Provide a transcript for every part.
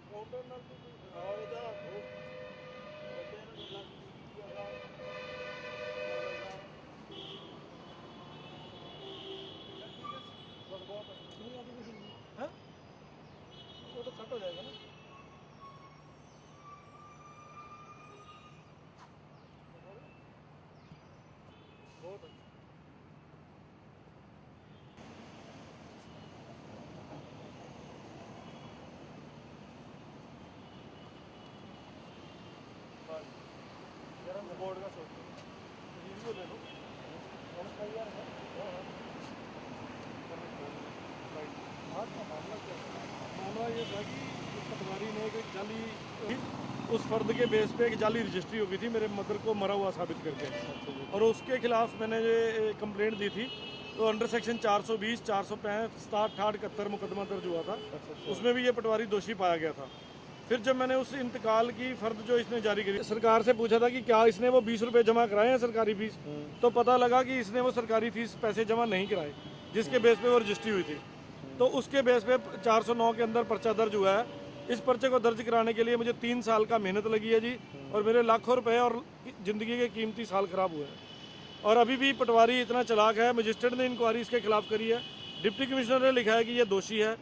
हाँ? वो तो कट हो जाएगा ना। बहुत अच्छा। बोर्ड का सोच रिव्यू ले लो। मामला ये था कि पटवारी ने एक जाली, उस फर्द के बेस पे एक जाली रजिस्ट्री हो गई थी मेरे मदर को मरा हुआ साबित करके, और उसके खिलाफ मैंने ये कंप्लेंट दी थी। तो अंडर सेक्शन 420, 465, 67, 68 मुकदमा दर्ज हुआ था। उसमें भी ये पटवारी दोषी पाया गया था। फिर जब मैंने उस इंतकाल की फर्द जो इसने जारी करी, सरकार से पूछा था कि क्या इसने वो 20 रुपए जमा कराए हैं सरकारी फीस, तो पता लगा कि इसने वो सरकारी फीस पैसे जमा नहीं कराए, जिसके बेस पे वो रजिस्ट्री हुई थी। तो उसके बेस पे 409 के अंदर पर्चा दर्ज हुआ है। इस पर्चे को दर्ज कराने के लिए मुझे 3 साल का मेहनत लगी है जी, और मेरे लाखों रुपए और जिंदगी के कीमती साल खराब हुए हैं। और अभी भी पटवारी इतना चालाक है, मजिस्ट्रेट ने इंक्वायरी इसके खिलाफ करी है, डिप्टी कमिश्नर ने लिखा है कि ये दोषी है,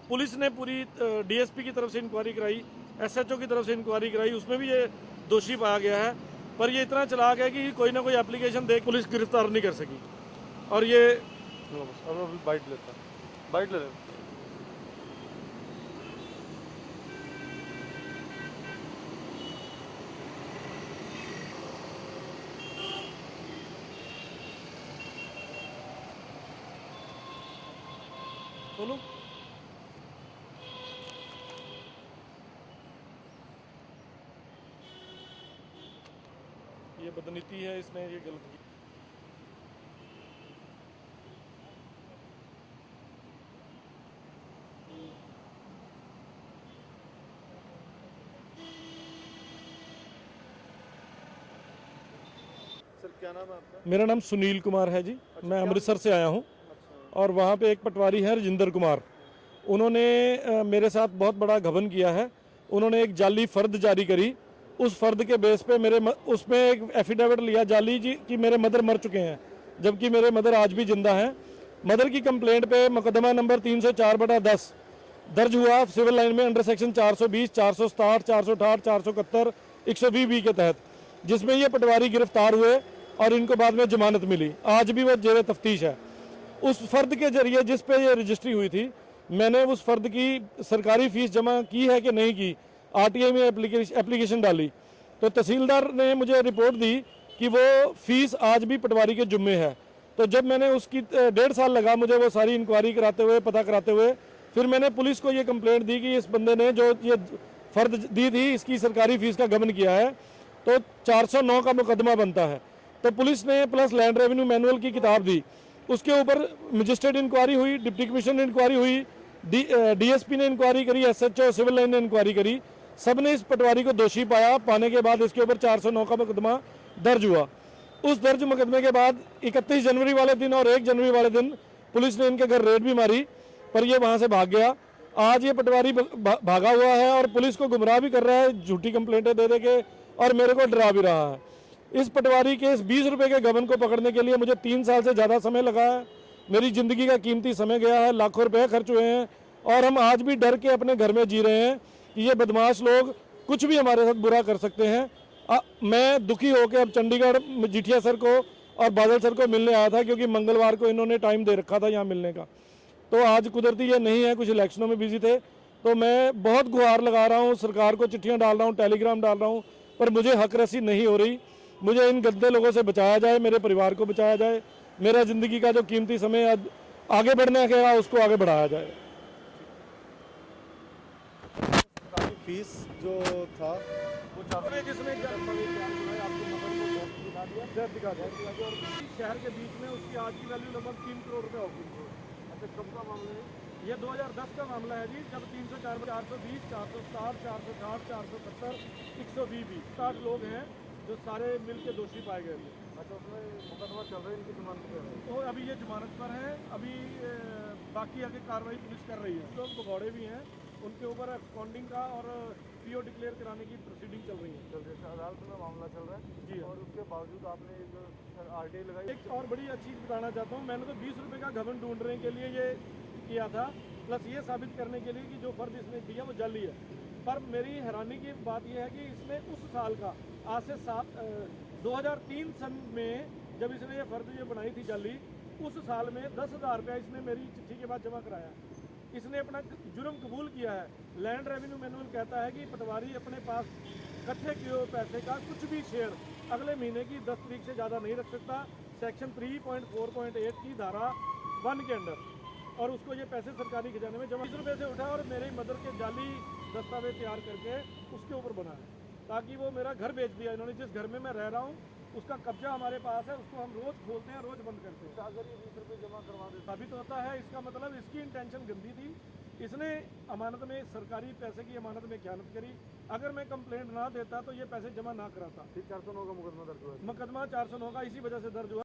पुलिस ने पूरी डीएसपी की तरफ से इंक्वायरी कराई, एसएचओ की तरफ से इंक्वायरी कराई, उसमें भी ये दोषी पाया गया है। पर ये इतना चालाक है कि कोई ना कोई एप्लीकेशन दे पुलिस गिरफ्तार नहीं कर सकी। और ये बाइट लेता, बाइट ले लेता। बोलो। ये बदनीति है, इसने ये गलत की। सर क्या नाम है आपका? मेरा नाम सुनील कुमार है जी। मैं अमृतसर से आया हूँ, और वहाँ पे एक पटवारी है राजेंद्र कुमार, उन्होंने मेरे साथ बहुत बड़ा गबन किया है। उन्होंने एक जाली फर्द जारी करी, उस फर्द के बेस पे उसमें एक एफिडेविट लिया जाली जी कि मेरे मदर मर चुके हैं, जबकि मेरे मदर आज भी जिंदा हैं। मदर की कंप्लेंट पे मुकदमा नंबर 304/10 दर्ज हुआ सिविल लाइन में अंडर सेक्शन 420, 467, 468, 471, 120B के तहत, जिसमें ये पटवारी गिरफ्तार हुए और इनको बाद में जमानत मिली। आज भी वो जेरे तफ्तीश है। उस फर्द के जरिए जिस पे ये रजिस्ट्री हुई थी, मैंने उस फर्द की सरकारी फीस जमा की है कि नहीं की, आरटीआई में एप्लीकेशन डाली, तो तहसीलदार ने मुझे रिपोर्ट दी कि वो फीस आज भी पटवारी के जुम्मे है। तो जब मैंने उसकी 1.5 साल लगा मुझे वो सारी इंक्वायरी कराते हुए, पता कराते हुए, फिर मैंने पुलिस को ये कंप्लेंट दी कि इस बंदे ने जो ये फर्द दी थी इसकी सरकारी फीस का गबन किया है, तो 409 का मुकदमा बनता है। तो पुलिस ने प्लस लैंड रेवेन्यू मैनुअल की किताब दी, उसके ऊपर मजिस्ट्रेट इंक्वायरी हुई, डिप्टी कमिश्नर ने इंक्वायरी हुई, डीएसपी ने इंक्वायरी करी, एसएचओ सिविल लाइन ने इंक्वायरी करी, सब ने इस पटवारी को दोषी पाया। पाने के बाद इसके ऊपर 409 का मुकदमा दर्ज हुआ। उस दर्ज मुकदमे के बाद 31 जनवरी वाले दिन और 1 जनवरी वाले दिन पुलिस ने इनके घर रेड भी मारी, पर ये वहां से भाग गया। आज ये पटवारी भागा हुआ है और पुलिस को गुमराह भी कर रहा है, झूठी कंप्लेंटें दे के, और मेरे को डरा भी रहा है। इस पटवारी के इस 20 रुपए के गबन को पकड़ने के लिए मुझे 3 साल से ज़्यादा समय लगा है। मेरी ज़िंदगी का कीमती समय गया है, लाखों रुपए खर्च हुए हैं, और हम आज भी डर के अपने घर में जी रहे हैं कि ये बदमाश लोग कुछ भी हमारे साथ बुरा कर सकते हैं। मैं दुखी होकर अब चंडीगढ़ मजीठिया सर को और बादल सर को मिलने आया था, क्योंकि मंगलवार को इन्होंने टाइम दे रखा था यहाँ मिलने का। तो आज कुदरती ये नहीं है, कुछ इलेक्शनों में बिजी थे। तो मैं बहुत गुहार लगा रहा हूँ, सरकार को चिट्ठियाँ डाल रहा हूँ, टेलीग्राम डाल रहा हूँ, पर मुझे हक रसी नहीं हो रही। मुझे इन गंदे लोगों से बचाया जाए, मेरे परिवार को बचाया जाए, मेरा ज़िंदगी का जो कीमती समय आगे बढ़ने का है उसको आगे बढ़ाया जाए। फीस जो था वो चाहते हैं जिसमें आपको दिखा दिया, और शहर के बीच में उसकी आज की वैल्यू लगभग 3 करोड़ रुपये होगी। अच्छा, कब का मामला है ये? 2010 का मामला है जी, जब 304, 420, 460, 460, 470, 120B 60 लोग हैं जो सारे मिलके दोषी पाए गए थे। अच्छा, उसमें मुकदमा चल रहा है, इनकी जमानत पर है? तो अभी ये जमानत पर है, अभी बाकी आगे कार्रवाई पुलिस कर रही है। लोग भगौड़े भी हैं, उनके ऊपर एब्सकॉन्डिंग का और पीओ डिक्लेयर कराने की प्रोसीडिंग चल रही है। चल रही है, अदालत में मामला चल रहा है जी। और उसके बावजूद आपने एक आरटीआई लगाई। एक और बड़ी अच्छी चीज़ बताना चाहता हूँ, मैंने तो 20 रुपये का घमंड ढूंढने के लिए ये किया था, प्लस ये साबित करने के लिए कि जो फर्द इसने दिया वो जाली है। पर मेरी हैरानी की बात यह है कि इसने उस साल का आज से 2003 सन में जब इसने ये फर्द ये बनाई थी जाली, उस साल में 10,000 रुपया इसने मेरी चिट्ठी के बाद जमा कराया। इसने अपना जुर्म कबूल किया है। लैंड रेवेन्यू मैनुअल कहता है कि पटवारी अपने पास इकट्ठे किए हुए पैसे का कुछ भी शेयर अगले महीने की 10 तारीख से ज़्यादा नहीं रख सकता, सेक्शन 3.4.8 की धारा 1 के अंडर, और उसको ये पैसे सरकारी खजाने में जमा 20 रुपये से उठा और मेरी मदर के जाली दस्तावेज तैयार करके उसके ऊपर बना है, ताकि वो मेरा घर बेच दिया इन्होंने। जिस घर में मैं रह रहा हूँ उसका कब्जा हमारे पास है, उसको हम रोज़ खोलते हैं, रोज़ बंद करते हैं। अगर ये 20 रुपये जमा करवा देते साबित होता है इसका मतलब इसकी इंटेंशन गंदी थी। इसने अमानत में, सरकारी पैसे की अमानत में ख़यानत करी। अगर मैं कंप्लेंट ना देता तो ये पैसे जमा ना कराता। फिर 409 का मुकदमा दर्ज हुआ है। मुकदमा 409 का इसी वजह से दर्ज हुआ।